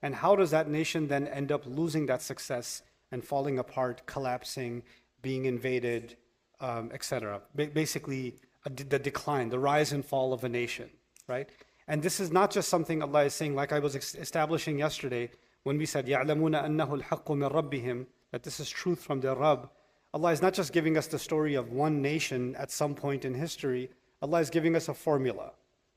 And how does that nation then end up losing that success and falling apart, collapsing, being invaded, etc. Basically, the decline, the rise and fall of a nation, right? And this is not just something Allah is saying, like I was establishing yesterday when we said, يَعْلَمُونَ أَنَّهُ الْحَقُّ مِنْ رَبِّهِمْ, that this is truth from their Rabb. Allah is not just giving us the story of one nation at some point in history. Allah is giving us a formula.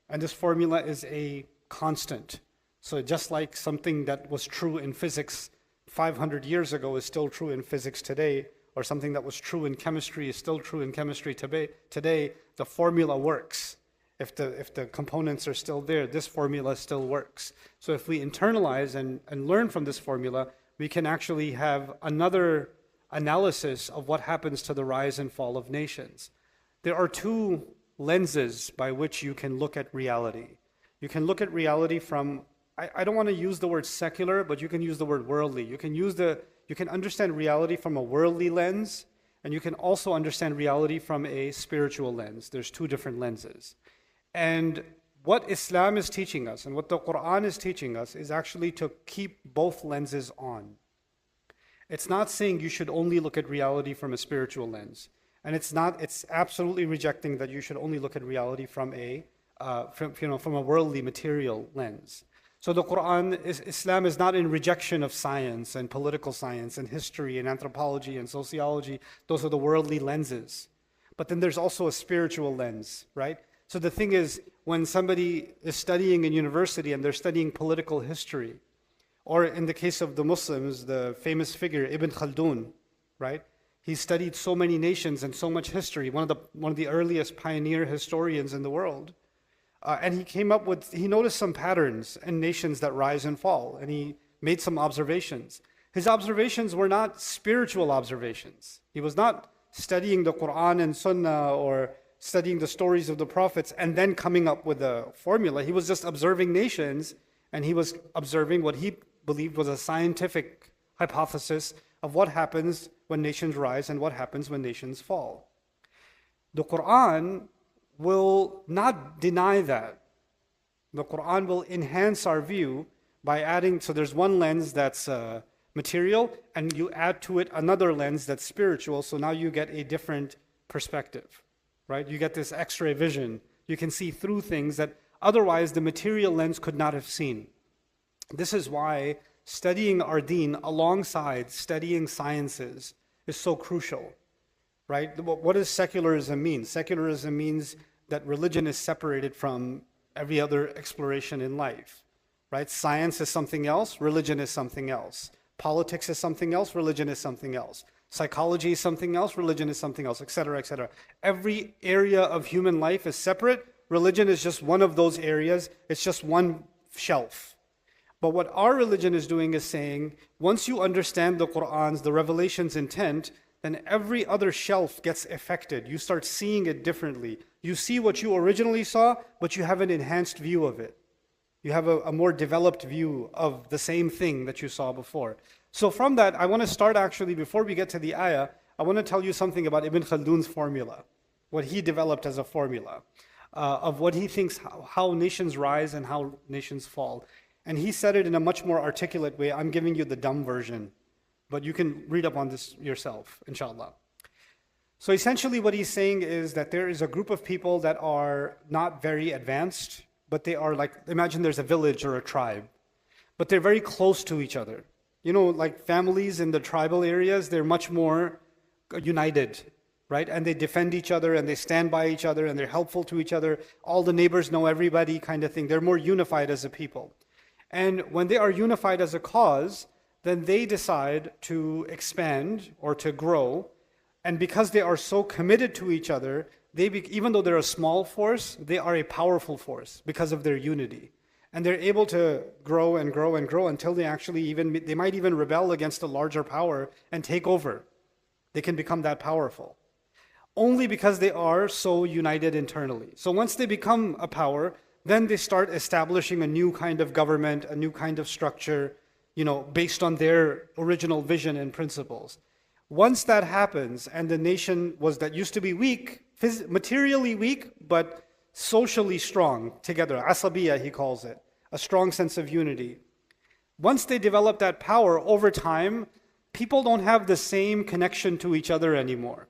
And this formula is a constant. So just like something that was true in physics 500 years ago is still true in physics today, or something that was true in chemistry is still true in chemistry today, the formula works. If the components are still there, this formula still works. So if we internalize and learn from this formula, we can actually have another analysis of what happens to the rise and fall of nations. There are two lenses by which you can look at reality. You can look at reality from, I don't want to use the word secular, but you can use the word worldly. You can understand reality from a worldly lens, and you can also understand reality from a spiritual lens. There's two different lenses. And what Islam is teaching us and what the Qur'an is teaching us is actually to keep both lenses on. It's not saying you should only look at reality from a spiritual lens. And it's absolutely rejecting that you should only look at reality from a worldly material lens. So the Qur'an, Islam is not in rejection of science and political science and history and anthropology and sociology. Those are the worldly lenses. But then there's also a spiritual lens, right? So the thing is, when somebody is studying in university and they're studying political history, or in the case of the Muslims, the famous figure Ibn Khaldun, right? He studied so many nations and so much history, one of the earliest pioneer historians in the world. And he noticed some patterns in nations that rise and fall, and he made some observations. His observations were not spiritual observations. He was not studying the Qur'an and Sunnah or studying the stories of the prophets and then coming up with a formula. He was just observing nations, and he was observing what he believed was a scientific hypothesis of what happens when nations rise and what happens when nations fall. The Qur'an will not deny that. The Qur'an will enhance our view by adding, so there's one lens that's material, and you add to it another lens that's spiritual, so now you get a different perspective, right? You get this X-ray vision. You can see through things that otherwise the material lens could not have seen. This is why studying our deen alongside studying sciences is so crucial, right? What does secularism mean? Secularism means that religion is separated from every other exploration in life, right? Science is something else, religion is something else. Politics is something else, religion is something else. Psychology is something else, religion is something else, etc., etc. Every area of human life is separate. Religion is just one of those areas. It's just one shelf. But what our religion is doing is saying, once you understand the Qur'an's, the revelation's intent, then every other shelf gets affected. You start seeing it differently. You see what you originally saw, but you have an enhanced view of it. You have a more developed view of the same thing that you saw before. So from that, I want to start actually, before we get to the ayah, I want to tell you something about Ibn Khaldun's formula, what he developed as a formula, of what he thinks, how nations rise and how nations fall. And he said it in a much more articulate way. I'm giving you the dumb version, but you can read up on this yourself, inshallah. So essentially what he's saying is that there is a group of people that are not very advanced, but they are like, imagine there's a village or a tribe, but they're very close to each other. You know, like families in the tribal areas, they're much more united, right? And they defend each other and they stand by each other and they're helpful to each other. All the neighbors know everybody kind of thing. They're more unified as a people. And when they are unified as a cause, then they decide to expand or to grow. And because they are so committed to each other, even though they're a small force, they are a powerful force because of their unity. And they're able to grow and grow and grow until they might even rebel against a larger power and take over. They can become that powerful. Only because they are so united internally. So once they become a power, then they start establishing a new kind of government, a new kind of structure, based on their original vision and principles. Once that happens, and the nation that used to be weak, materially weak, but socially strong together, asabiyah he calls it, a strong sense of unity, Once they develop that power over time, people don't have the same connection to each other anymore.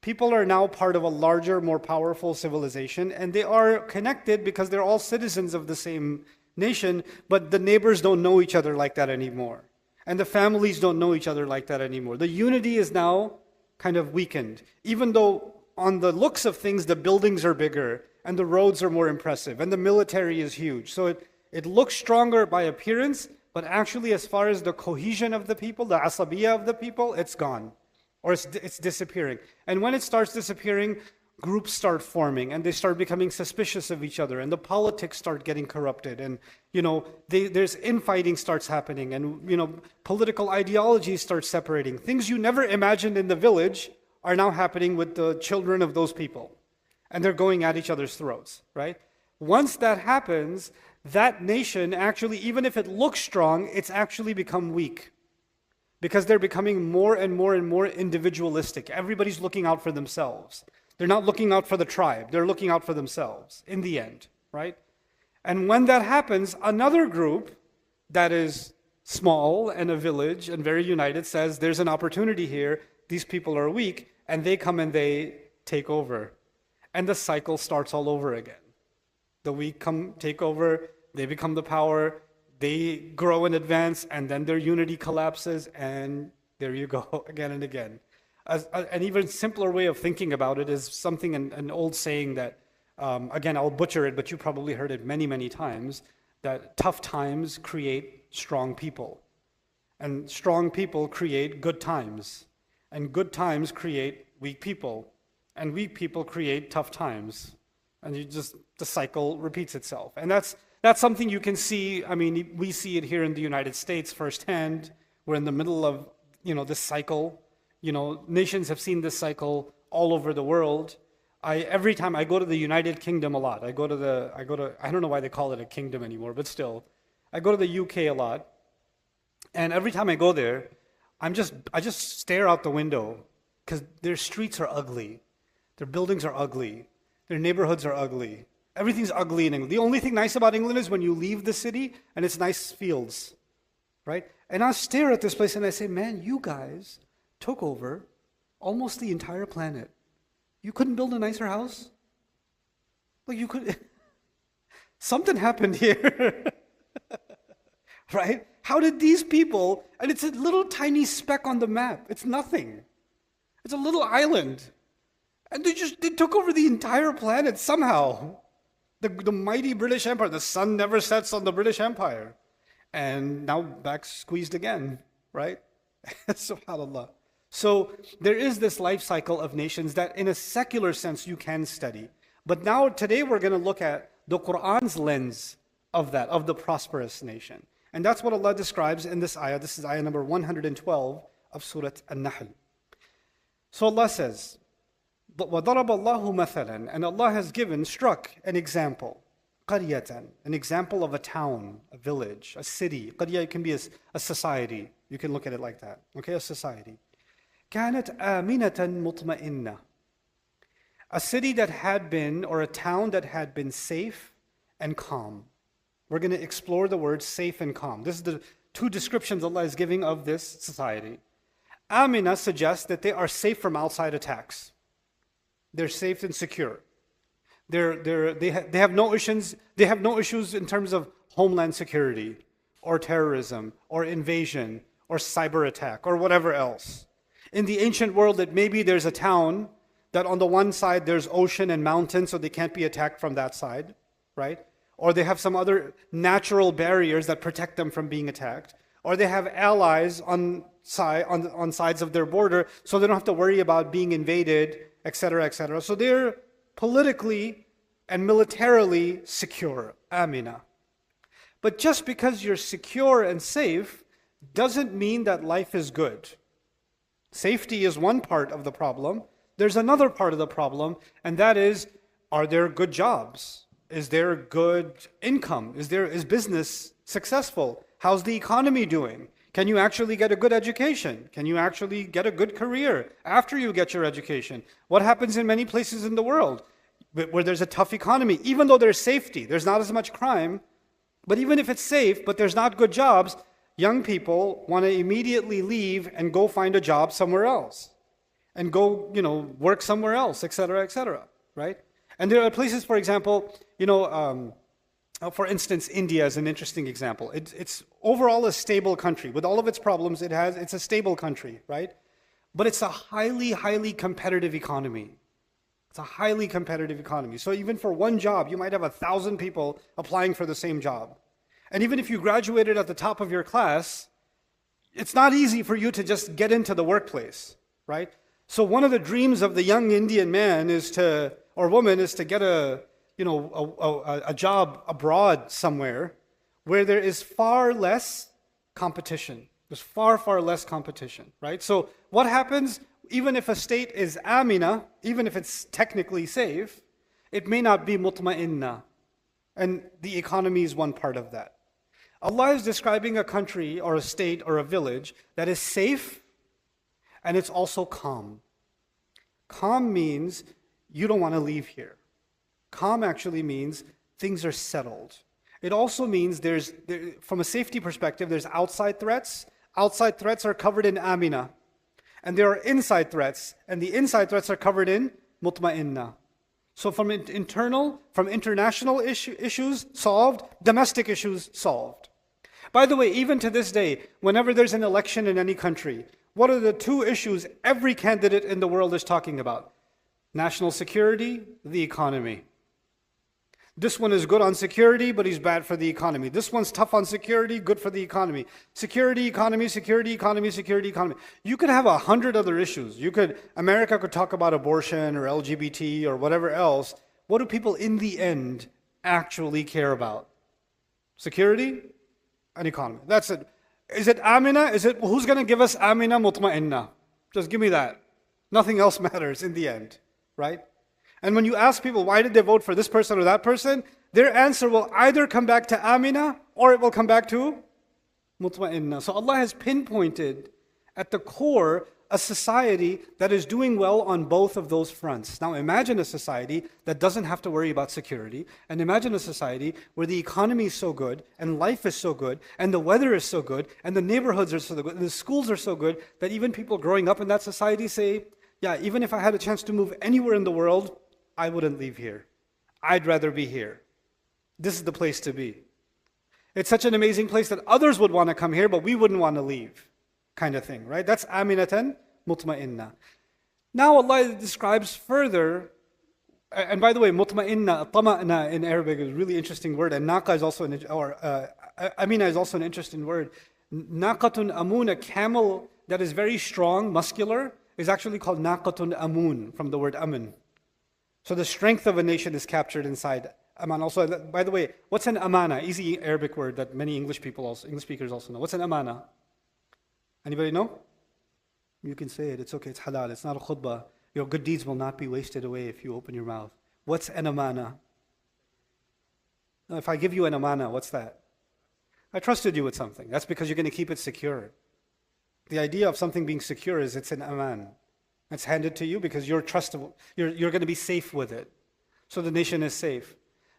People are now part of a larger, more powerful civilization, and they are connected because they're all citizens of the same nation, but the neighbors don't know each other like that anymore. And the families don't know each other like that anymore. The unity is now kind of weakened, even though on the looks of things, the buildings are bigger, and the roads are more impressive, and the military is huge. So it looks stronger by appearance, but actually as far as the cohesion of the people, the asabiyah of the people, it's gone. Or it's disappearing. And when it starts disappearing, groups start forming, and they start becoming suspicious of each other, and the politics start getting corrupted, and there's infighting starts happening, and political ideologies start separating. Things you never imagined in the village are now happening with the children of those people, and they're going at each other's throats, right? Once that happens, that nation actually, even if it looks strong, it's actually become weak. Because they're becoming more and more and more individualistic. Everybody's looking out for themselves. They're not looking out for the tribe. They're looking out for themselves in the end, right? And when that happens, another group that is small and a village and very united says, there's an opportunity here. These people are weak, and they come and they take over. And the cycle starts all over again. The weak take over, they become the power, they grow and advance, and then their unity collapses, and there you go, again and again. An even simpler way of thinking about it is something, an old saying that, again, I'll butcher it, but you probably heard it many, many times, that tough times create strong people. And strong people create good times. And good times create weak people. And weak people create tough times. And the cycle repeats itself. And that's something you can see. I mean, we see it here in the United States firsthand. We're in the middle of, this cycle. Nations have seen this cycle all over the world. Every time I go to the United Kingdom a lot. I don't know why they call it a kingdom anymore, but still. I go to the UK a lot. And every time I go there, I just stare out the window because their streets are ugly. Their buildings are ugly. Their neighborhoods are ugly. Everything's ugly in England. The only thing nice about England is when you leave the city and it's nice fields, right? And I stare at this place and I say, man, you guys took over almost the entire planet. You couldn't build a nicer house? Like you could, something happened here, right? How did these people, and it's a little tiny speck on the map. It's nothing. It's a little island. And they took over the entire planet somehow. The mighty British Empire, the sun never sets on the British Empire. And now back squeezed again, right? SubhanAllah. So there is this life cycle of nations that in a secular sense you can study. But now today we're going to look at the Qur'an's lens of that, of the prosperous nation. And that's what Allah describes in this ayah. This is ayah number 112 of Surah An-Nahl. So Allah says, وَضَرَبَ اللَّهُ مَثَلًا, and Allah has struck an example, قَرْيَةً, an example of a town, a village, a city. قَرْيَة can be a society. You can look at it like that. Okay, a society. كَانَتْ آمِنَةً مُطْمَئِنَّةً, a city that had been, or a town that had been safe and calm. We're going to explore the words safe and calm. This is the two descriptions Allah is giving of this society. Amina suggests that they are safe from outside attacks. They're safe and secure. They have no issues. They have no issues in terms of homeland security, or terrorism, or invasion, or cyber attack, or whatever else. In the ancient world, that maybe there's a town that on the one side there's ocean and mountains, so they can't be attacked from that side, right? Or they have some other natural barriers that protect them from being attacked. Or they have allies on sides of their border, so they don't have to worry about being invaded, etc., etc. So they're politically and militarily secure, amina. But just because you're secure and safe doesn't mean that life is good. Safety is one part of the problem. There's another part of the problem, and that is, are there good jobs? Is there good income? Is business successful? How's the economy doing? Can you actually get a good education? Can you actually get a good career after you get your education? What happens in many places in the world where there's a tough economy? Even though there's safety, there's not as much crime, But even if it's safe, but there's not good jobs, young people want to immediately leave and go find a job somewhere else. And go, work somewhere else, etc., right? And there are places, for example, for instance, India is an interesting example. It's overall a stable country. With all of its problems, it's a stable country, right? But it's a highly, highly competitive economy. It's a highly competitive economy. So even for one job, you might have 1,000 people applying for the same job. And even if you graduated at the top of your class, it's not easy for you to just get into the workplace, right? So one of the dreams of the young Indian man or woman is to get a job abroad somewhere where there is far less competition. There's far, far less competition, right? So what happens, even if a state is amina, even if it's technically safe, it may not be mutma'inna. And the economy is one part of that. Allah is describing a country or a state or a village that is safe and it's also calm. Calm means you don't want to leave here. Calm actually means things are settled. It also means from a safety perspective, there's outside threats. Outside threats are covered in amina. And there are inside threats. And the inside threats are covered in mutma'inna. So from international issues solved, domestic issues solved. By the way, even to this day, whenever there's an election in any country, what are the two issues every candidate in the world is talking about? National security, the economy. This one is good on security, but he's bad for the economy. This one's tough on security, good for the economy. Security, economy, security, economy, security, economy. You could have 100 other issues. America could talk about abortion or LGBT or whatever else. What do people in the end actually care about? Security and economy. That's it. Is it amina? Who's going to give us amina mutma'inna? Just give me that. Nothing else matters in the end, right? And when you ask people why did they vote for this person or that person, their answer will either come back to amina or it will come back to mutma'inna. So Allah has pinpointed at the core a society that is doing well on both of those fronts. Now imagine a society that doesn't have to worry about security, and imagine a society where the economy is so good, and life is so good, and the weather is so good, and the neighborhoods are so good, and the schools are so good, that even people growing up in that society say, yeah, even if I had a chance to move anywhere in the world, I wouldn't leave here. I'd rather be here. This is the place to be. It's such an amazing place that others would want to come here, but we wouldn't want to leave. Kind of thing, right? That's aminatan mutma'inna. Now Allah describes further, and by the way, mutma'inna, tama'na in Arabic is a really interesting word, and naqa is also amina is also an interesting word. Naqatun amun, a camel that is very strong, muscular, is actually called naqatun amun, from the word amun. So the strength of a nation is captured inside aman. Also, by the way, what's an amana? Easy Arabic word that many English speakers also know. What's an amana? Anybody know? You can say it. It's okay. It's halal. It's not a khutbah. Your good deeds will not be wasted away if you open your mouth. What's an amana? Now, if I give you an amana, what's that? I trusted you with something. That's because you're going to keep it secure. The idea of something being secure is it's an aman. It's handed to you because you're trustable. You're going to be safe with it. So the nation is safe.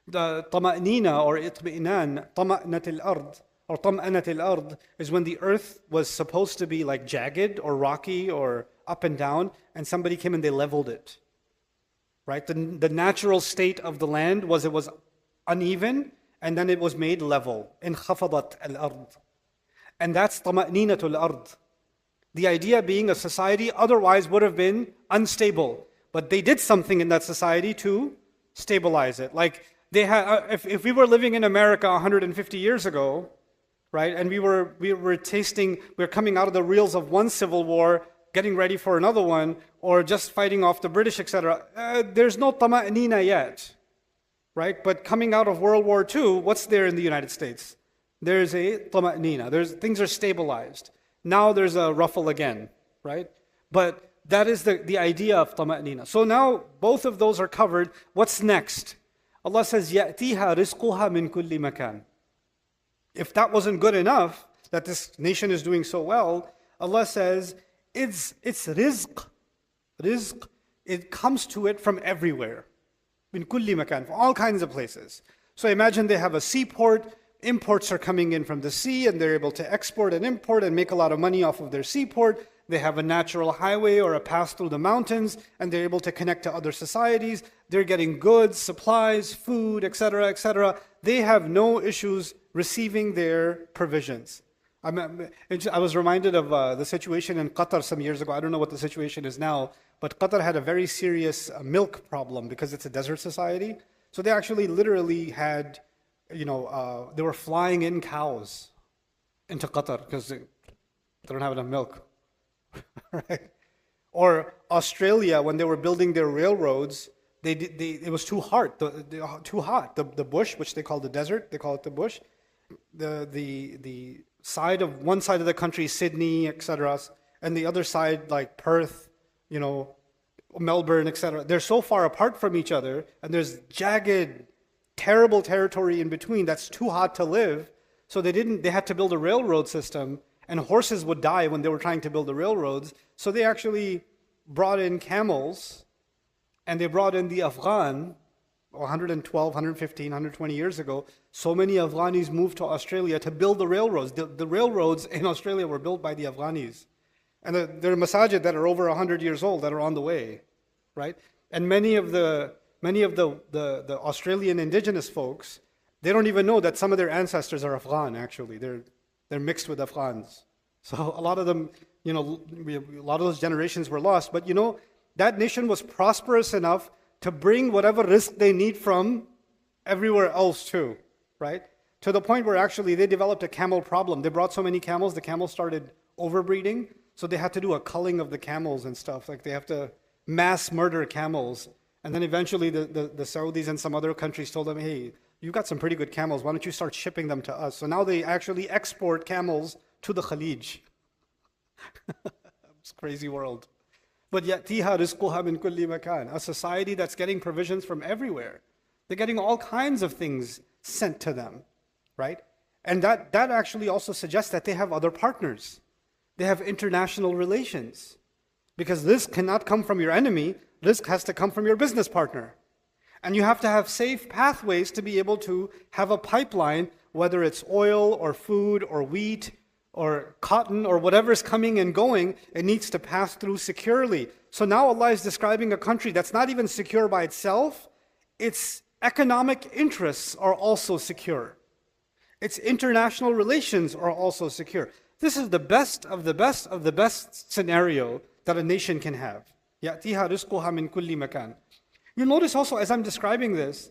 The tama'nina or itmi'nan, tama'natil ard, or tam'anatil ard, is when the earth was supposed to be like jagged or rocky or up and down, and somebody came and they leveled it. Right? The natural state of the land was it was uneven, and then it was made level. Inkhaffadat al-ard. And that's tama'ninatul ard. The idea being a society otherwise would have been unstable. But they did something in that society to stabilize it. Like they had, if we were living in America 150 years ago, right, and we were coming out of the reels of one civil war, getting ready for another one, or just fighting off the British, etc. There's no tama'nina yet, right? But coming out of World War II, what's there in the United States? There's a tama'nina. Things are stabilized. Now there's a ruffle again, right? But that is the idea of tama'nina. So now both of those are covered. What's next? Allah says, يَأْتِيهَا رِزْقُهَا مِنْ كُلِّ مَكَانٍ. If that wasn't good enough, that this nation is doing so well, Allah says, it's rizq. Rizq, it comes to it from everywhere. Min kulli makan, from all kinds of places. So imagine they have a seaport Imports are coming in from the sea, and they're able to export and import and make a lot of money off of their seaport. They have a natural highway or a pass through the mountains, and they're able to connect to other societies. They're getting goods, supplies, food, etc., etc. They have no issues receiving their provisions. I was reminded of the situation in Qatar some years ago. I don't know what the situation is now, but Qatar had a very serious milk problem because it's a desert society. So they actually literally had, they were flying in cows into Qatar because they don't have enough milk. Right? Or Australia, when they were building their railroads, it was too hot. The bush, which they call the desert, they call it the bush. The side of one side of the country, Sydney, etc., and the other side, like Perth, Melbourne, etc. They're so far apart from each other, and there's jagged, terrible territory in between that's too hot to live. So they had to build a railroad system, and horses would die when they were trying to build the railroads. So they actually brought in camels, and they brought in the Afghan 112, 115, 120 years ago. So many Afghanis moved to Australia to build the railroads. The railroads in Australia were built by the Afghanis. And there are masajid that are over 100 years old that are on the way, right? And many of the Australian indigenous folks, they don't even know that some of their ancestors are Afghan, actually. They're mixed with Afghans. So a lot of them, a lot of those generations were lost. But that nation was prosperous enough to bring whatever risk they need from everywhere else too, right? To the point where actually they developed a camel problem. They brought so many camels, the camels started overbreeding. So they had to do a culling of the camels and stuff. Like they have to mass murder camels. And then eventually the Saudis and some other countries told them, hey, you've got some pretty good camels. Why don't you start shipping them to us? So now they actually export camels to the Khalij. It's a crazy world. But يَأْتِيهَا رِزْقُهَا مِنْ كُلِّ مَكَانٍ. A society that's getting provisions from everywhere. They're getting all kinds of things sent to them, right? And that actually also suggests that they have other partners. They have international relations. Because risk cannot come from your enemy, risk has to come from your business partner. And you have to have safe pathways to be able to have a pipeline, whether it's oil or food or wheat or cotton or whatever is coming and going, it needs to pass through securely. So now Allah is describing a country that's not even secure by itself. Its economic interests are also secure. Its international relations are also secure. This is the best of the best of the best scenario that a nation can have. يَأْتِيهَا رِزْقُهَا مِنْ كُلِّ مَكَانٍ. You'll notice also as I'm describing this,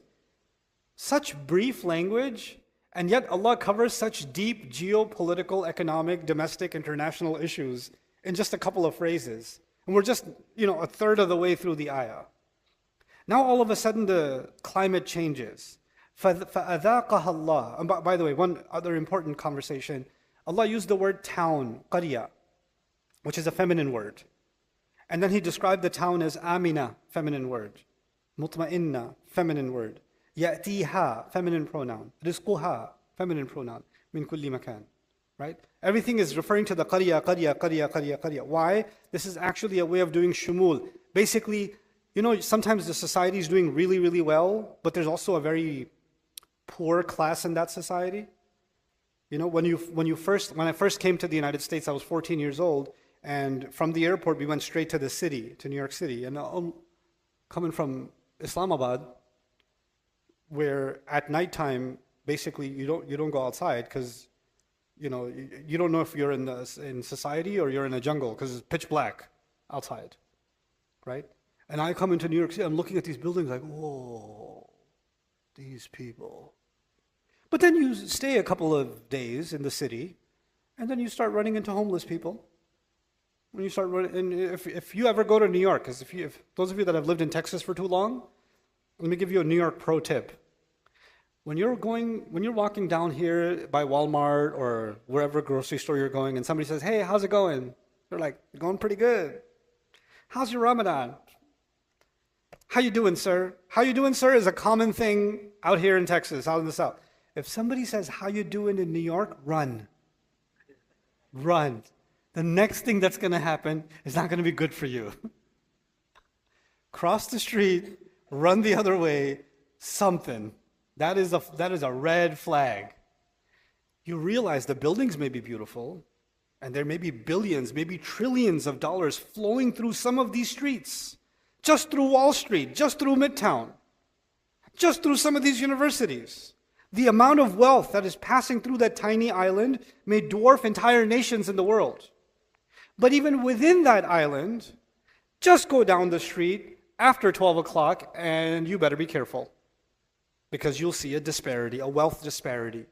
such brief language, and yet Allah covers such deep geopolitical, economic, domestic, international issues in just a couple of phrases. And we're just, a third of the way through the ayah. Now all of a sudden the climate changes. فَأَذَاقَهَا اللَّهُ. And by the way, one other important conversation, Allah used the word town, qarya, which is a feminine word. And then He described the town as amina, feminine word. Mutma'inna, feminine word. يَأْتِيهَا, feminine pronoun. رِزْقُهَا, feminine pronoun. مِنْ كُلِّ مَكَانٍ. Right? Everything is referring to the qarya. Why? This is actually a way of doing shumul. Basically, sometimes the society is doing really, really well, but there's also a very poor class in that society. When I first came to the United States, I was 14 years old, and from the airport we went straight to the city, to New York City. And coming from Islamabad, where at nighttime, basically you don't go outside because you don't know if you're in society or you're in a jungle because it's pitch black outside, right? And I come into New York City, I'm looking at these buildings like, whoa, these people. But then you stay a couple of days in the city, and then you start running into homeless people. When you start running, and if you ever go to New York, because if those of you that have lived in Texas for too long, let me give you a New York pro tip. When you're walking down here by Walmart or wherever grocery store you're going, and somebody says, "Hey, how's it going?" They're like, "Going pretty good." "How's your Ramadan?" "How you doing, sir?" "How you doing, sir?" is a common thing out here in Texas, out in the South. If somebody says, "How you doing" in New York, run. Run. The next thing that's going to happen is not going to be good for you. Cross the street, run the other way, something. That is a red flag. you realize the buildings may be beautiful, and there may be billions, maybe trillions of dollars flowing through some of these streets, just through Wall Street, just through Midtown, just through some of these universities. The amount of wealth that is passing through that tiny island may dwarf entire nations in the world. But even within that island, just go down the street after 12 o'clock and you better be careful, because you'll see a disparity, a wealth disparity.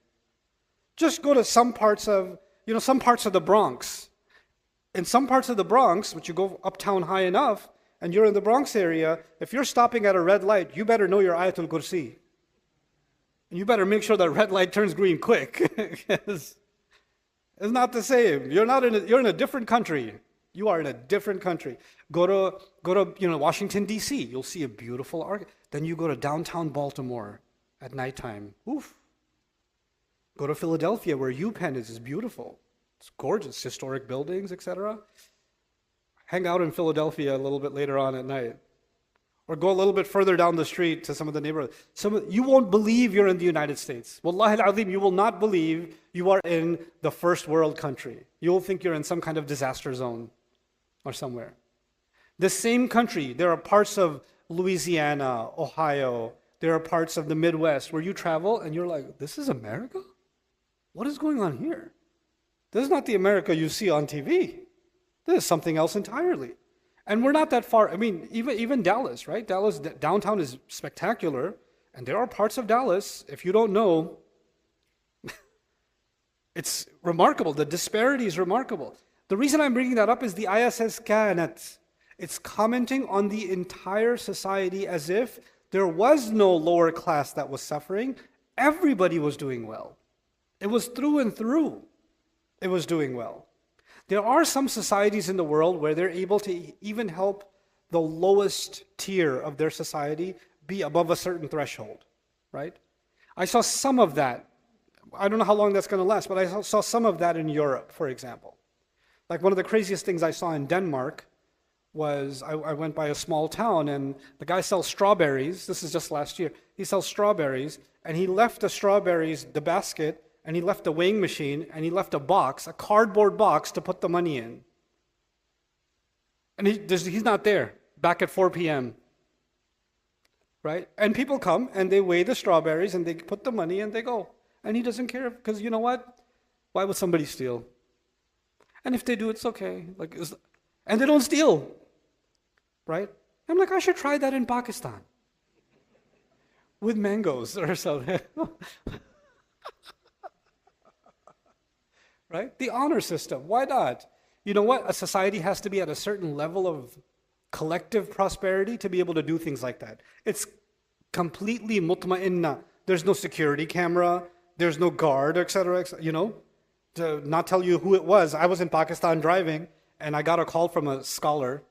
Just go to some parts of the Bronx. In some parts of the Bronx, which you go uptown high enough, and you're in the Bronx area, if you're stopping at a red light, you better know your Ayatul Kursi. And you better make sure that red light turns green quick. It's not the same. You're in a different country. You are in a different country. Go to Washington, D.C. You'll see a beautiful arc. Then you go to downtown Baltimore at nighttime. Oof. Go to Philadelphia, where UPenn is. It's beautiful. It's gorgeous. Historic buildings, etc. Hang out in Philadelphia a little bit later on at night. Or go a little bit further down the street to some of the neighborhoods. You won't believe you're in the United States. Wallahi al-azim, you will not believe you are in the first world country. You will think you're in some kind of disaster zone or somewhere. The same country, there are parts of Louisiana, Ohio, there are parts of the Midwest where you travel and you're like, this is America? What is going on here? This is not the America you see on TV. This is something else entirely. And we're not that far. I mean, even Dallas, right? Dallas downtown is spectacular, and there are parts of Dallas, if you don't know, it's remarkable. The disparity is remarkable. The reason I'm bringing that up is the ayah says kanat. It's commenting on the entire society as if there was no lower class that was suffering. Everybody was doing well. It was through and through. It was doing well. There are some societies in the world where they're able to even help the lowest tier of their society be above a certain threshold, right? I saw some of that. I don't know how long that's going to last, but I saw some of that in Europe, for example. Like one of the craziest things I saw in Denmark was I went by a small town and the guy sells strawberries. This is just last year. He sells strawberries and he left the strawberries, the basket, and he left a weighing machine, and he left a box, a cardboard box to put the money in. And he's not there, back at 4 p.m. Right? And people come, and they weigh the strawberries, and they put the money, and they go. And he doesn't care, because you know what? Why would somebody steal? And if they do, it's okay. And they don't steal. Right? I'm like, I should try that in Pakistan. With mangoes or something. Right? The honor system. Why not? You know what? A society has to be at a certain level of collective prosperity to be able to do things like that. It's completely mutma'inna. There's no security camera. There's no guard, etc. To not tell you who it was. I was in Pakistan driving, and I got a call from a scholar.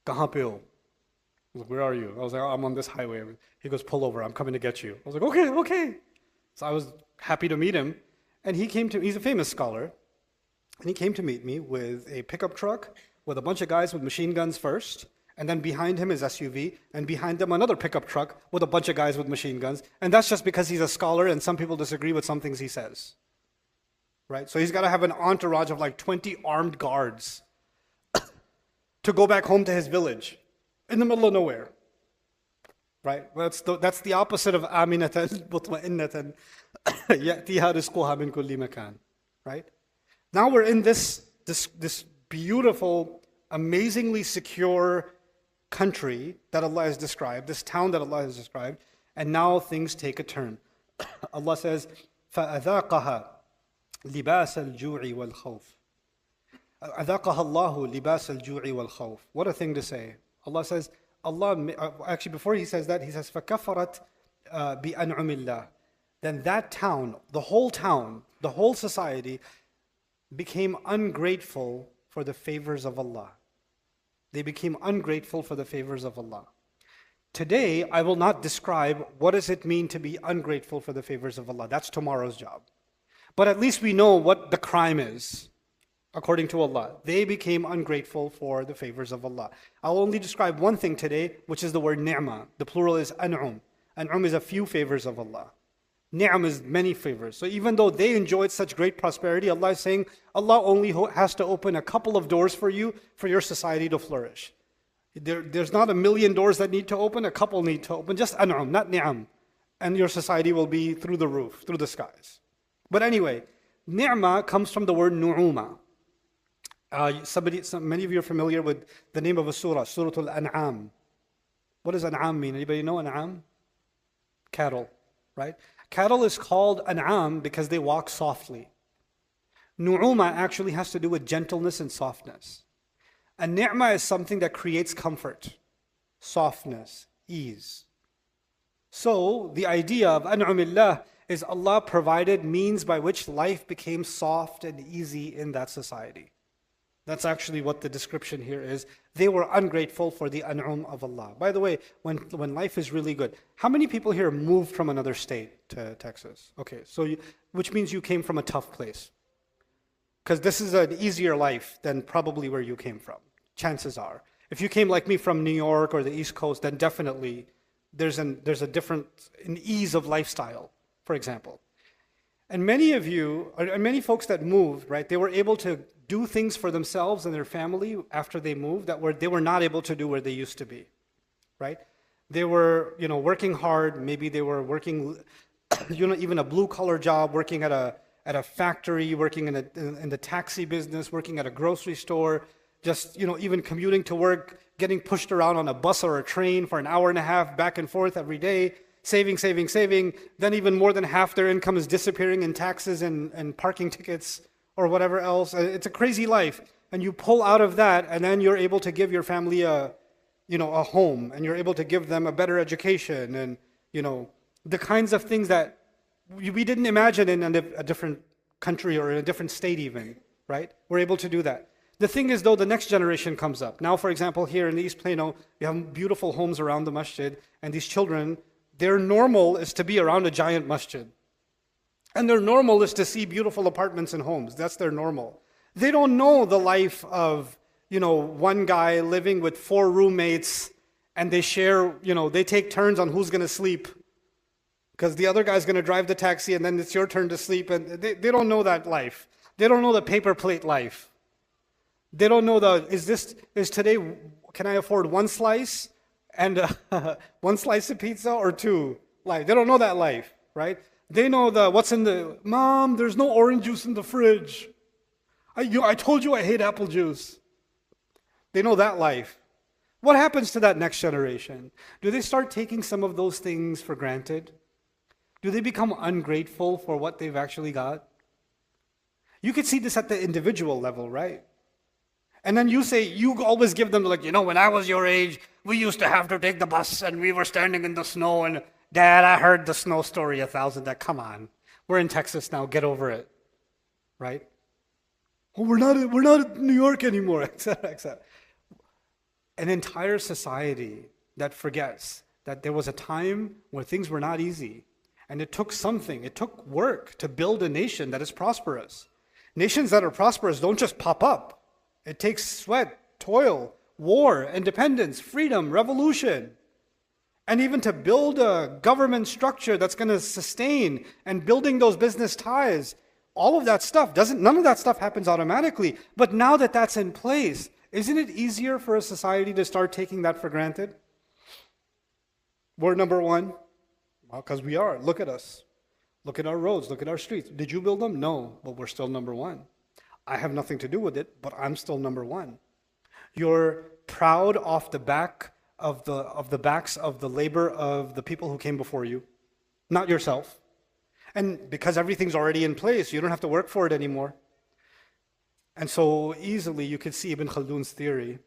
Kahan pe ho? I was like, where are you? I was like, I'm on this highway. He goes, pull over. I'm coming to get you. I was like, okay. So I was happy to meet him. And he's a famous scholar, and he came to meet me with a pickup truck with a bunch of guys with machine guns first, and then behind him is SUV, and behind them another pickup truck with a bunch of guys with machine guns. And that's just because he's a scholar and some people disagree with some things he says. Right? So he's got to have an entourage of like 20 armed guards to go back home to his village in the middle of nowhere. Right? That's the opposite of aminatan mutma'innatan ya'tiha rizquha min kulli makan. Right? Now we're in this beautiful, amazingly secure country that Allah has described, this town that Allah has described, and now things take a turn. Allah says, فَأَذَاقَهَا لِبَاسَ الْجُوعِ وَالْخَوْفِ أَذَاقَهَا اللَّهُ لِبَاسَ الْجُوعِ وَالْخَوْفِ. What a thing to say. Allah says, actually before he says that, he says, فَكَفَرَتْ بِأَنْعُمِ اللَّهِ. Then that town, the whole society became ungrateful for the favors of Allah. They became ungrateful for the favors of Allah. Today, I will not describe what does it mean to be ungrateful for the favors of Allah. That's tomorrow's job. But at least we know what the crime is, according to Allah. They became ungrateful for the favors of Allah. I'll only describe one thing today, which is the word ni'mah. The plural is an'um. An'um is a few favors of Allah. Ni'am is many favors. So even though they enjoyed such great prosperity, Allah is saying, Allah only has to open a couple of doors for you, for your society to flourish. There's not a million doors that need to open, a couple need to open. Just an'am, not ni'am. And your society will be through the roof, through the skies. But anyway, ni'mah comes from the word nu'uma. Many of you are familiar with the name of a surah, Surah Al-An'am. What does an'am mean? Anybody know an'am? Cattle, right? Cattle is called an'am because they walk softly. Nu'uma actually has to do with gentleness and softness. And ni'mah is something that creates comfort, softness, ease. So the idea of an'umillah is Allah provided means by which life became soft and easy in that society. That's actually what the description here is. They were ungrateful for the an'um of Allah. By the way, when life is really good, how many people here moved from another state to Texas? Okay, so which means you came from a tough place. Because this is an easier life than probably where you came from, chances are. If you came like me from New York or the East Coast, then definitely there's a different an ease of lifestyle, for example. And many folks that moved, right, they were able to do things for themselves and their family after they moved that they were not able to do where they used to be, right? They were, working hard. Maybe they were working, even a blue-collar job, working at a factory, working in the taxi business, working at a grocery store, just, even commuting to work, getting pushed around on a bus or a train for an hour and a half back and forth every day, saving. Then even more than half their income is disappearing in taxes and parking tickets or whatever else. It's a crazy life. And you pull out of that, and then you're able to give your family a home, and you're able to give them a better education, and, the kinds of things that we didn't imagine in a different country or in a different state even, right? We're able to do that. The thing is, though, the next generation comes up. Now, for example, here in the East Plano, we have beautiful homes around the masjid, and these children, their normal is to be around a giant masjid. And their normal is to see beautiful apartments and homes. That's their normal. They don't know the life of, one guy living with 4 roommates, and they share, they take turns on who's going to sleep. Because the other guy's going to drive the taxi, and then it's your turn to sleep. And they don't know that life. They don't know the paper plate life. They don't know can I afford 1 slice and 1 slice of pizza or 2? They don't know that life, right? They know Mom, there's no orange juice in the fridge. I told you I hate apple juice. They know that life. What happens to that next generation? Do they start taking some of those things for granted? Do they become ungrateful for what they've actually got? You could see this at the individual level, right? And then you always give them when I was your age, we used to have to take the bus and we were standing in the snow and Dad, I heard the snow story 1,000 times. Come on. We're in Texas now, get over it. Right? Oh, we're not in New York anymore, etc., etc. An entire society that forgets that there was a time where things were not easy. And it took work to build a nation that is prosperous. Nations that are prosperous don't just pop up. It takes sweat, toil, war, independence, freedom, revolution. And even to build a government structure that's going to sustain and building those business ties, all of that stuff none of that stuff happens automatically. But now that that's in place, isn't it easier for a society to start taking that for granted? We're number one. Well, because we are. Look at us. Look at our roads. Look at our streets. Did you build them? No, but we're still number one. I have nothing to do with it, but I'm still number one. You're proud off the back of the backs of the labor of the people who came before you, not yourself. And because everything's already in place, you don't have to work for it anymore. And so easily you could see Ibn Khaldun's theory.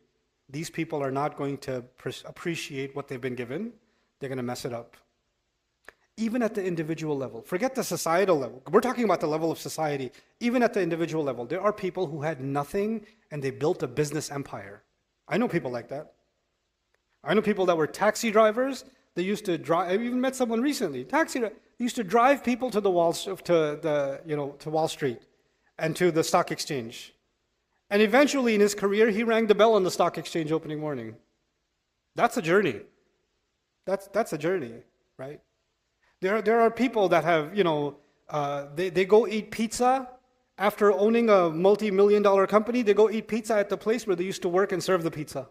These people are not going to appreciate what they've been given. They're going to mess it up. Even at the individual level. Forget the societal level. We're talking about the level of society. Even at the individual level, there are people who had nothing and they built a business empire. I know people like that. I know people that were taxi drivers. They used to drive. I even met someone recently. They used to drive people to Wall Street and to the stock exchange. And eventually in his career, he rang the bell on the stock exchange opening morning. That's a journey. That's a journey, right? There are people that have, they go eat pizza after owning a multi-million-dollar company. They go eat pizza at the place where they used to work and serve the pizza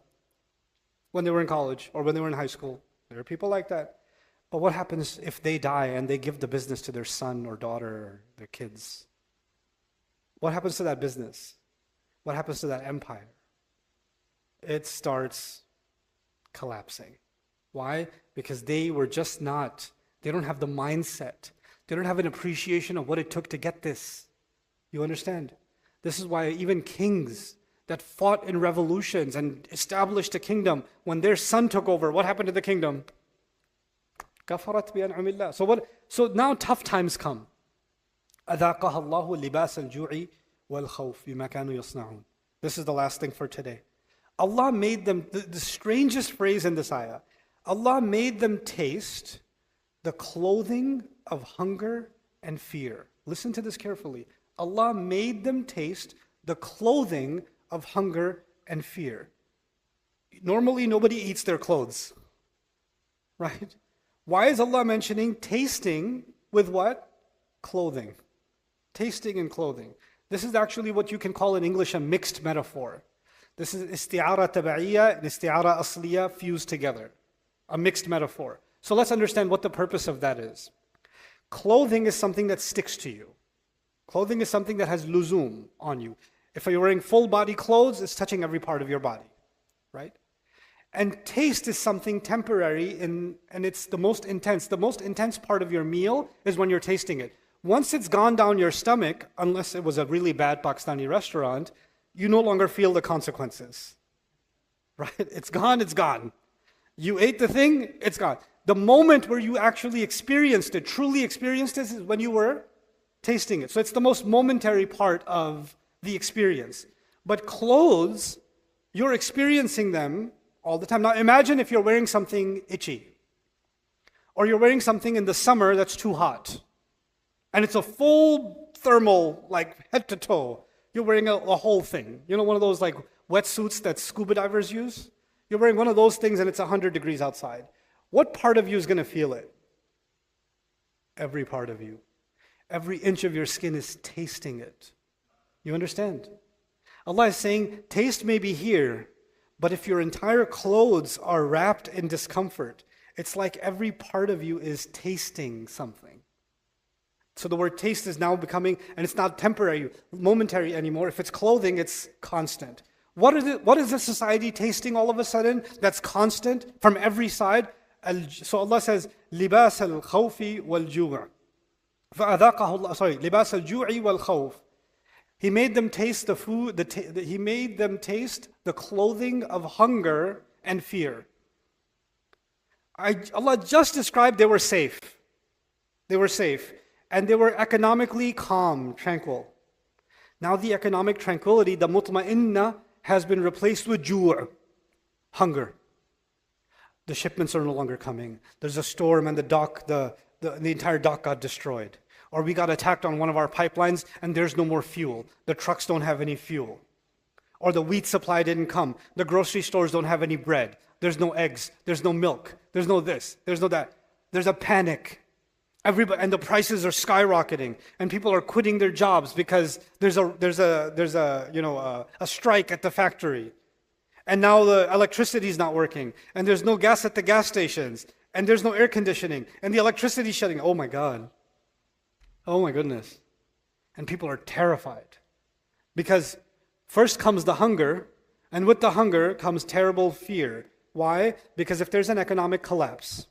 when they were in college or when they were in high school. There are people like that. But what happens if they die and they give the business to their son or daughter or their kids? What happens to that business? What happens to that empire? It starts collapsing. Why? Because they were just not, they don't have the mindset. They don't have an appreciation of what it took to get this. You understand? This is why even kings that fought in revolutions and established a kingdom, when their son took over, what happened to the kingdom? كفرت بأنعم الله. So now tough times come. أذاقها الله لباس الجوع والخوف بما كانوا يصنعون. This is the last thing for today. Allah made them, the strangest phrase in this ayah, Allah made them taste the clothing of hunger and fear. Listen to this carefully. Allah made them taste the clothing of hunger and fear. Normally nobody eats their clothes, right? Why is Allah mentioning tasting with what? Clothing. Tasting and clothing. This is actually what you can call in English a mixed metaphor. This is isti'ara taba'iyya and isti'ara asliya fused together. A mixed metaphor. So let's understand what the purpose of that is. Clothing is something that sticks to you. Clothing is something that has luzum on you. If you're wearing full body clothes, it's touching every part of your body, right? And taste is something temporary and it's the most intense. The most intense part of your meal is when you're tasting it. Once it's gone down your stomach, unless it was a really bad Pakistani restaurant, you no longer feel the consequences, right? It's gone, it's gone. You ate the thing, it's gone. The moment where you actually experienced it, truly experienced it, is when you were tasting it. So it's the most momentary part of the experience. But clothes, you're experiencing them all the time. Now imagine if you're wearing something itchy, or you're wearing something in the summer that's too hot, and it's a full thermal, like head to toe. You're wearing a whole thing. You know, one of those like wetsuits that scuba divers use? You're wearing one of those things and it's 100 degrees outside. What part of you is going to feel it? Every part of you. Every inch of your skin is tasting it. You understand? Allah is saying, taste may be here, but if your entire clothes are wrapped in discomfort, it's like every part of you is tasting something. So the word taste is now becoming, and it's not temporary, momentary anymore. If it's clothing, it's constant. What is the society tasting all of a sudden that's constant from every side? So Allah says, لِبَاسَ الْخَوْفِ وَالْجُوعِ فَأَذَاقَهُ اللَّهُ لِبَاسَ الْجُوعِ وَالْخَوْفِ. He made them taste the food, He made them taste the clothing of hunger and fear. Allah just described they were safe. They were safe. And they were economically calm, tranquil. Now the economic tranquility, the mutma'inna, has been replaced with ju', hunger. The shipments are no longer coming. There's a storm and the entire dock got destroyed. Or we got attacked on one of our pipelines and there's no more fuel. The trucks don't have any fuel. Or the wheat supply didn't come. The grocery stores don't have any bread. There's no eggs. There's no milk. There's no this. There's no that. There's a panic. Everybody, and the prices are skyrocketing, and people are quitting their jobs because there's a strike at the factory, and now the electricity is not working, and there's no gas at the gas stations, and there's no air conditioning, and the electricity is shutting. Oh my God! Oh my goodness! And people are terrified because first comes the hunger, and with the hunger comes terrible fear. Why? Because if there's an economic collapse.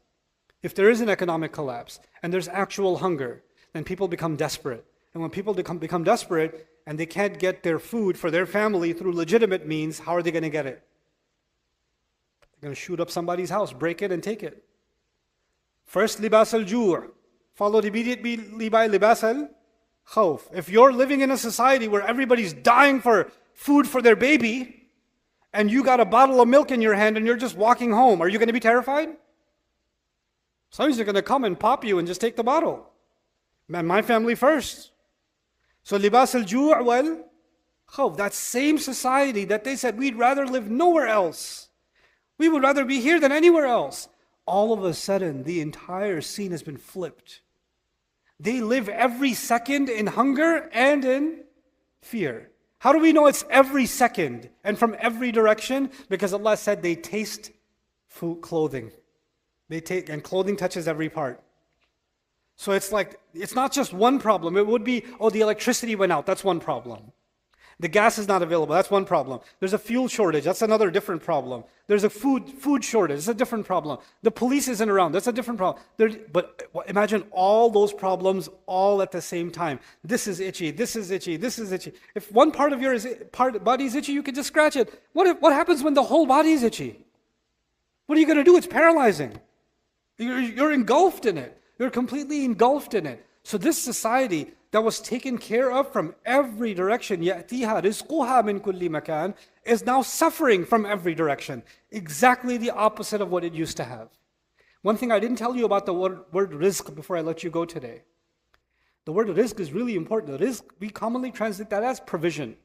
If there is an economic collapse and there's actual hunger, then people become desperate. And when people become desperate and they can't get their food for their family through legitimate means, how are they going to get it? They're going to shoot up somebody's house, break it and take it. First, libas al-ju', followed immediately by libas al-khawf. If you're living in a society where everybody's dying for food for their baby, and you got a bottle of milk in your hand and you're just walking home, are you going to be terrified? Somebody's going to come and pop you and just take the bottle. Man, my family first. So libas al-ju' wal khawf. That same society that they said we'd rather live nowhere else. We would rather be here than anywhere else. all of a sudden the entire scene has been flipped. They live every second in hunger and in fear. How do we know it's every second and from every direction? Because Allah said they taste food, clothing. And clothing touches every part. So it's like, it's not just one problem. It would be, oh, the electricity went out. That's one problem. The gas is not available. That's one problem. There's a fuel shortage. That's another different problem. There's a food shortage. It's a different problem. The police isn't around. That's a different problem. But imagine all those problems all at the same time. This is itchy. This is itchy. This is itchy. If one part of your body is itchy, you can just scratch it. What happens when the whole body is itchy? What are you going to do? It's paralyzing. You're engulfed in it. You're completely engulfed in it. So this society that was taken care of from every direction, يَأْتِيهَا رِزْقُهَا مِنْ كُلِّ مَكَانٍ, is now suffering from every direction. Exactly the opposite of what it used to have. One thing I didn't tell you about the word rizq before I let you go today. The word rizq is really important. Rizq, we commonly translate that as provision.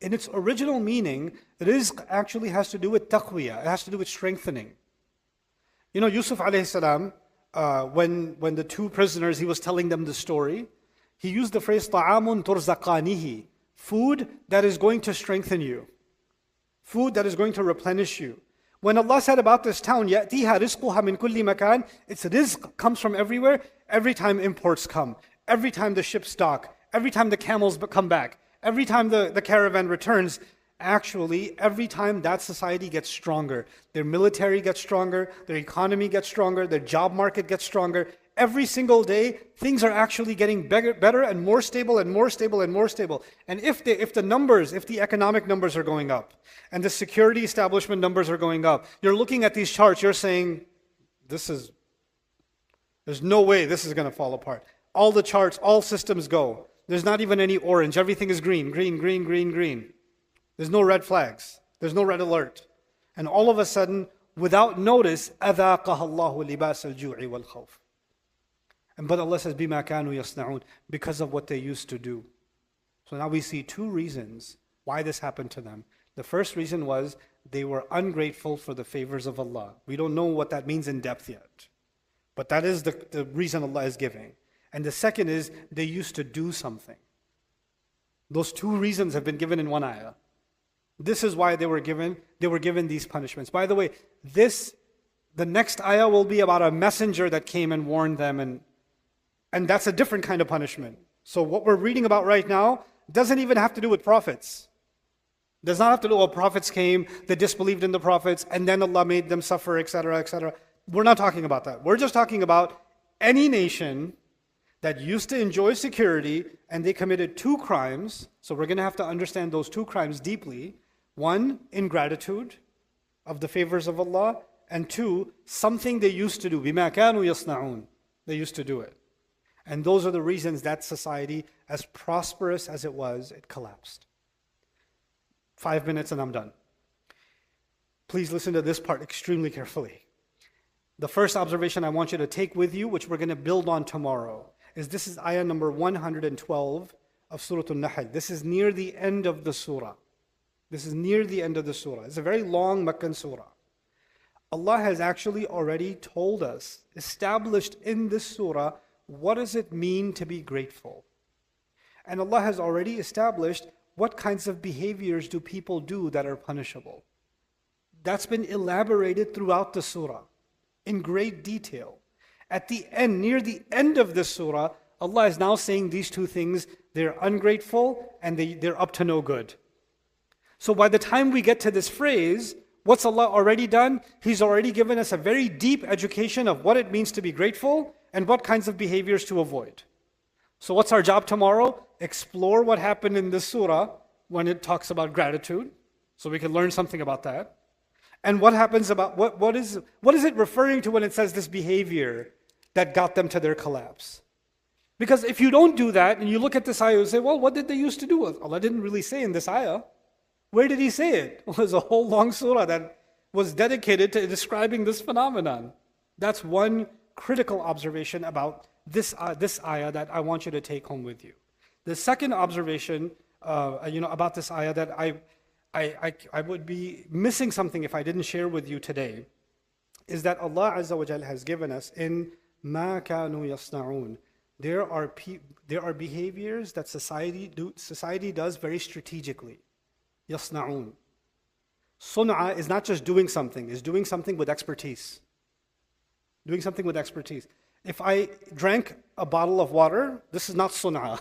In its original meaning, rizq actually has to do with taqwiyah. It has to do with strengthening. You know, Yusuf alayhi salam, when the two prisoners, he was telling them the story, he used the phrase طَعَامٌ تُرْزَقَانِهِ, food that is going to strengthen you, food that is going to replenish you. When Allah said about this town, يَأْتِيهَا رِزْقُهَا مِنْ كُلِّ مَكَانٍ, its rizq comes from everywhere. Every time imports come, every time the ships dock, every time the camels come back, every time the caravan returns, actually, every time that society gets stronger, their military gets stronger, their economy gets stronger, their job market gets stronger. Every single day, things are actually getting better and more stable and more stable and more stable. And if the economic numbers are going up and the security establishment numbers are going up, you're looking at these charts, you're saying, there's no way this is going to fall apart. All the charts, all systems go. There's not even any orange. Everything is green, green, green, green, green. There's no red flags. There's no red alert. And all of a sudden, without notice, أَذَاقَهَا اللَّهُ لِبَاسَ الْجُوعِ وَالْخَوْفِ. But Allah says, بِمَا كَانُوا يَصْنَعُونَ, because of what they used to do. So now we see two reasons why this happened to them. The first reason was they were ungrateful for the favors of Allah. We don't know what that means in depth yet. But that is the reason Allah is giving. And the second is they used to do something. Those two reasons have been given in one ayah. This is why they were given these punishments. By the way, the next ayah will be about a messenger that came and warned them, and that's a different kind of punishment. So what we're reading about right now doesn't even have to do with prophets. Does not have to do with prophets came, they disbelieved in the prophets, and then Allah made them suffer, etc., etc. We're not talking about that. We're just talking about any nation that used to enjoy security and they committed two crimes. So we're going to have to understand those two crimes deeply. One, ingratitude of the favors of Allah, and two, something they used to do. بِمَا كَانُوا يَصْنَعُونَ. They used to do it. And those are the reasons that society, as prosperous as it was, it collapsed. 5 minutes and I'm done. Please listen to this part extremely carefully. The first observation I want you to take with you, which we're going to build on tomorrow, is this is ayah number 112 of Surah Al-Nahl. This is near the end of the surah. This is near the end of the surah. It's a very long Meccan surah. Allah has actually already told us, established in this surah, what does it mean to be grateful? And Allah has already established what kinds of behaviors do people do that are punishable. That's been elaborated throughout the surah in great detail. At the end, near the end of this surah, Allah is now saying these two things. They're ungrateful and they're up to no good. So by the time we get to this phrase, what's Allah already done? He's already given us a very deep education of what it means to be grateful and what kinds of behaviors to avoid. So what's our job tomorrow? Explore what happened in this surah when it talks about gratitude, so we can learn something about that. And what happens about, what is it referring to when it says this behavior that got them to their collapse? Because if you don't do that, and you look at this ayah, you say, well, what did they used to do? Allah didn't really say in this ayah. Where did He say it? Well, there's a whole long surah that was dedicated to describing this phenomenon. That's one critical observation about this ayah that I want you to take home with you. The second observation, about this ayah that I would be missing something if I didn't share with you today, is that Allah Azza wa Jal has given us in مَا كَانُوا يَصْنَعُونَ. There are behaviors that society does very strategically. يَصْنَعُونَ. Sun'a is not just doing something, is doing something with expertise. Doing something with expertise. If I drank a bottle of water, this is not sun'a.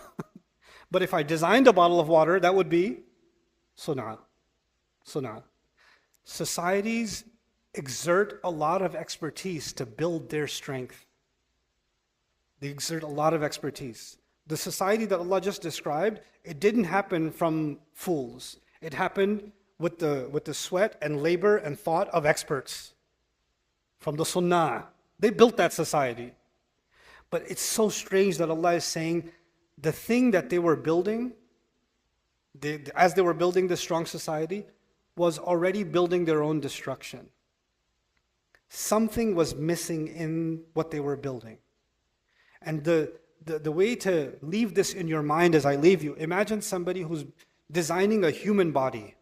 But if I designed a bottle of water, that would be sun'a. Sun'a. Societies exert a lot of expertise to build their strength. They exert a lot of expertise. The society that Allah just described, it didn't happen from fools. It happened with the sweat and labor and thought of experts. From the sunnah. They built that society. But it's so strange that Allah is saying the thing that they were building, as they were building this strong society, was already building their own destruction. Something was missing in what they were building. And the way to leave this in your mind as I leave you, imagine somebody who's designing a human body.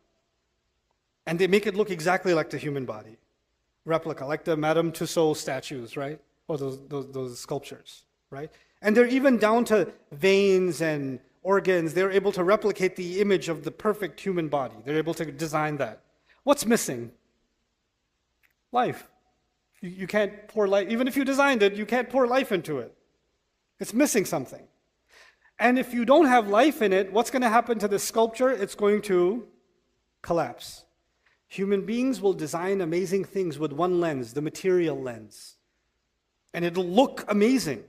And they make it look exactly like the human body. Replica, like the Madame Tussauds statues, right? Or those sculptures, right? And they're even down to veins and organs. They're able to replicate the image of the perfect human body. They're able to design that. What's missing? Life. You can't pour life, even if you designed it, you can't pour life into it. It's missing something. And if you don't have life in it, what's going to happen to the sculpture? It's going to collapse. Human beings will design amazing things with one lens, the material lens. And it'll look amazing.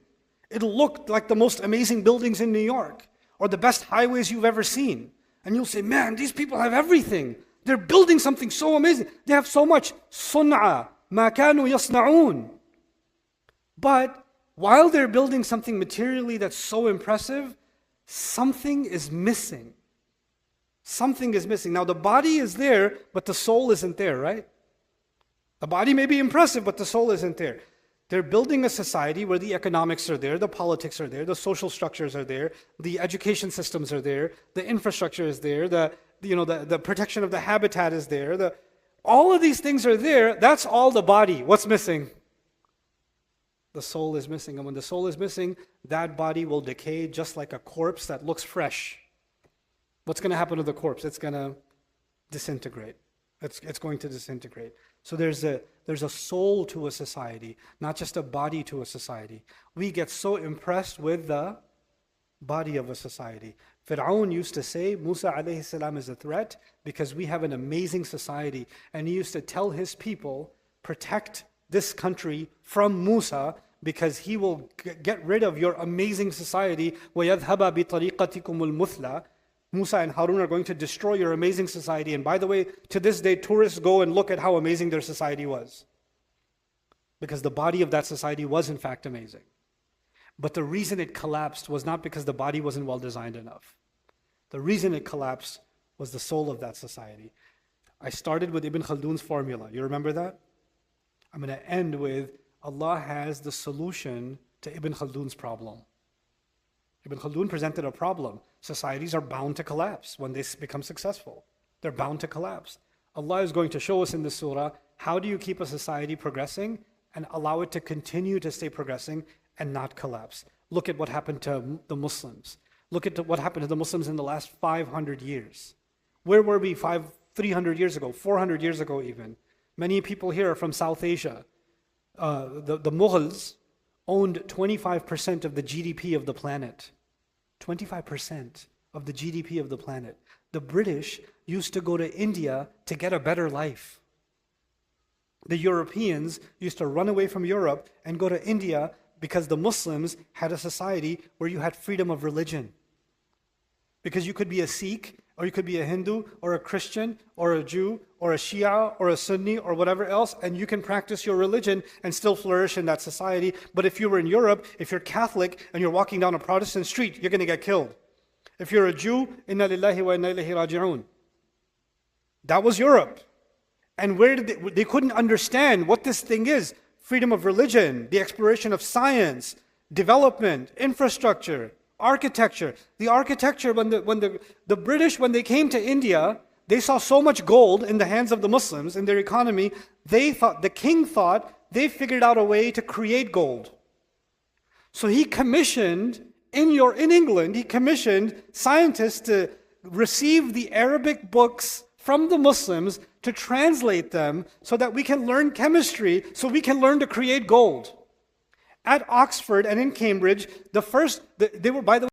It'll look like the most amazing buildings in New York or the best highways you've ever seen. And you'll say, man, these people have everything. They're building something so amazing. They have so much sun'a, ma kanu yasna'un. But while they're building something materially that's so impressive, something is missing. Something is missing. Now the body is there, but the soul isn't there, right? The body may be impressive, but the soul isn't there. They're building a society where the economics are there, the politics are there, the social structures are there, the education systems are there, the infrastructure is there, the protection of the habitat is there. All of these things are there. That's all the body. What's missing? The soul is missing. And when the soul is missing, that body will decay just like a corpse that looks fresh. What's going to happen to the corpse? It's going to disintegrate. It's going to disintegrate. So there's a soul to a society, not just a body to a society. We get so impressed with the body of a society. Fir'aun used to say Musa alayhi salam is a threat because we have an amazing society. And he used to tell his people, protect this country from Musa because he will get rid of your amazing society. وَيَذْهَبَ بِطَرِيقَتِكُمُ الْمُثْلَى. Musa and Harun are going to destroy your amazing society. And by the way, to this day, tourists go and look at how amazing their society was. Because the body of that society was in fact amazing. But the reason it collapsed was not because the body wasn't well designed enough. The reason it collapsed was the soul of that society. I started with Ibn Khaldun's formula. You remember that? I'm going to end with Allah has the solution to Ibn Khaldun's problem. Ibn Khaldun presented a problem. Societies are bound to collapse when they become successful. They're bound to collapse. Allah is going to show us in this surah, how do you keep a society progressing and allow it to continue to stay progressing and not collapse? Look at what happened to the Muslims. Look at what happened to the Muslims in the last 500 years. Where were we 300 years ago, 400 years ago even? Many people here are from South Asia. The Mughals owned 25% of the GDP of the planet. 25% of the GDP of the planet. The British used to go to India to get a better life. The Europeans used to run away from Europe and go to India because the Muslims had a society where you had freedom of religion. Because you could be a Sikh, or you could be a Hindu, or a Christian, or a Jew, or a Shia, or a Sunni, or whatever else, and you can practice your religion and still flourish in that society. But if you were in Europe, if you're Catholic and you're walking down a Protestant street, you're going to get killed. If you're a Jew, inna lillahi wa inna ilayhi raji'un. That was Europe. And where did they couldn't understand what this thing is. Freedom of religion, the exploration of science, development, infrastructure, architecture. The architecture, when the British, when they came to India, they saw so much gold in the hands of the Muslims in their economy. The king thought they figured out a way to create gold. So he commissioned, in England, he commissioned scientists to receive the Arabic books from the Muslims to translate them so that we can learn chemistry, so we can learn to create gold. At Oxford and in Cambridge, they were, by the way,